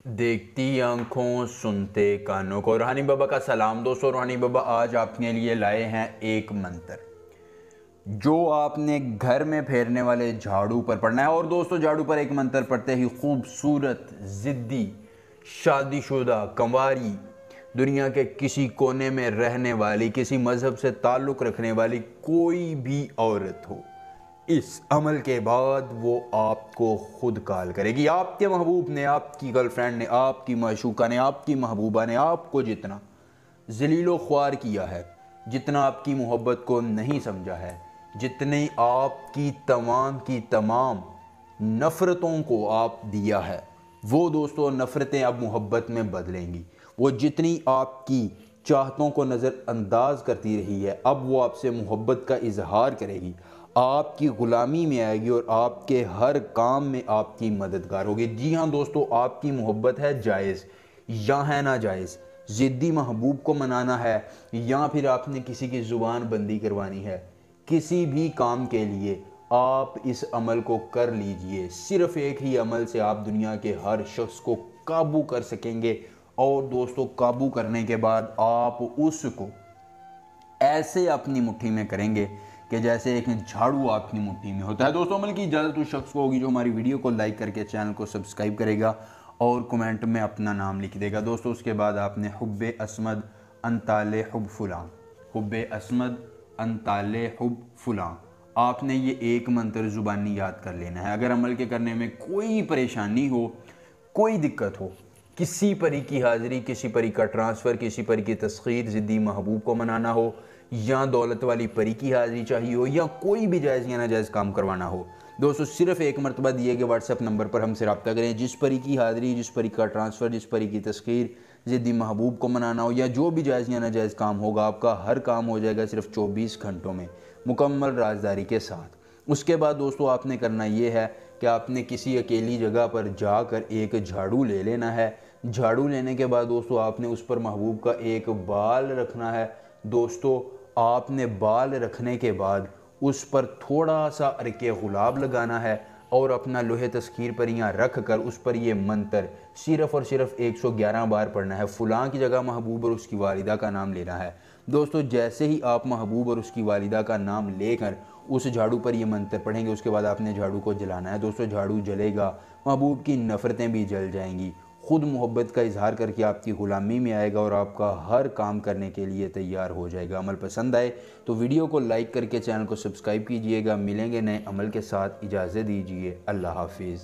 देखती आंखों सुनते कानों को। रूहानी बाबा का सलाम दोस्तों। रूहानी बाबा आज आपके लिए लाए हैं एक मंत्र जो आपने घर में फेरने वाले झाड़ू पर पढ़ना है। और दोस्तों झाड़ू पर एक मंत्र पढ़ते ही खूबसूरत, ज़िद्दी, शादीशुदा, कंवारी, दुनिया के किसी कोने में रहने वाली, किसी मज़हब से ताल्लुक़ रखने वाली कोई भी औरत हो, इस अमल के बाद वो आपको खुद कॉल करेगी। आपके महबूब ने, आपकी गर्लफ्रेंड ने, आपकी माशूका ने, आपकी महबूबा ने आपको जितना जलीलो ख्वार किया है, जितना आपकी मोहब्बत को नहीं समझा है, जितनी आपकी की तमाम नफ़रतों को आप दिया है, वो दोस्तों नफ़रतें अब मोहब्बत में बदलेंगी। वो जितनी आपकी चाहतों को नज़रअंदाज करती रही है, अब वो आपसे मोहब्बत का इजहार करेगी, आपकी ग़ुलामी में आएगी और आपके हर काम में आपकी मददगार होगी। जी हाँ दोस्तों, आपकी मोहब्बत है जायज़ या है नाजायज़, ज़िद्दी महबूब को मनाना है या फिर आपने किसी की ज़ुबान बंदी करवानी है, किसी भी काम के लिए आप इस अमल को कर लीजिए। सिर्फ़ एक ही अमल से आप दुनिया के हर शख्स को काबू कर सकेंगे। और दोस्तों काबू करने के बाद आप उसको ऐसे अपनी मुट्ठी में करेंगे कि जैसे एक झाड़ू आपकी मुट्ठी में होता है। दोस्तों अमल की इजाज़त उस शख्स को होगी जो हमारी वीडियो को लाइक करके चैनल को सब्सक्राइब करेगा और कमेंट में अपना नाम लिख देगा। दोस्तों उसके बाद आपने हुब्बे असमद अंताले हुब फुलां, हुब्बे असमद अंताले हुब फुलां, आपने ये एक मंत्र ज़ुबानी याद कर लेना है। अगर अमल के करने में कोई परेशानी हो, कोई दिक्कत हो, किसी परी की हाज़िरी, किसी परी का ट्रांसफ़र, किसी परी की तस्खीर, ज़िद्दी महबूब को मनाना हो, या दौलत वाली परी की हाज़िरी चाहिए हो, या कोई भी जायज़ या नाजायज़ काम करवाना हो, दोस्तों सिर्फ़ एक मरतबा दिए गए व्हाट्सएप नंबर पर हमसे रब्ता करें। जिस परी की हाज़िरी, जिस परी का ट्रांसफ़र, जिस परी की तस्खीर, ज़िद्दी महबूब को मनाना हो, या जो भी जायज़ या नाजायज़ काम होगा, आपका हर काम हो जाएगा सिर्फ़ 24 घंटों में मुकम्मल राजदारी के साथ। उसके बाद दोस्तों आपने करना ये है कि आपने किसी अकेली जगह पर जाकर एक झाड़ू ले लेना है। झाड़ू लेने के बाद दोस्तों आपने उस पर महबूब का एक बाल रखना है। दोस्तों आपने बाल रखने के बाद उस पर थोड़ा सा अर्के गुलाब लगाना है और अपना लोहे तस्खीर पर यहाँ रख कर उस पर ये मंत्र सिर्फ़ और सिर्फ 111 बार पढ़ना है। फ़ुलां की जगह महबूब और उसकी वालिदा का नाम लेना है। दोस्तों जैसे ही आप महबूब और उसकी वालिदा का नाम लेकर उस झाड़ू पर ये मंत्र पढ़ेंगे, उसके बाद आपने झाड़ू को जलाना है। दोस्तों झाड़ू जलेगा, महबूब की नफ़रतें भी जल जाएंगी, खुद मोहब्बत का इजहार करके आपकी ग़ुलामी में आएगा और आपका हर काम करने के लिए तैयार हो जाएगा। अमल पसंद आए तो वीडियो को लाइक करके चैनल को सब्सक्राइब कीजिएगा। मिलेंगे नए अमल के साथ, इजाज़त दीजिए, अल्लाह हाफिज़।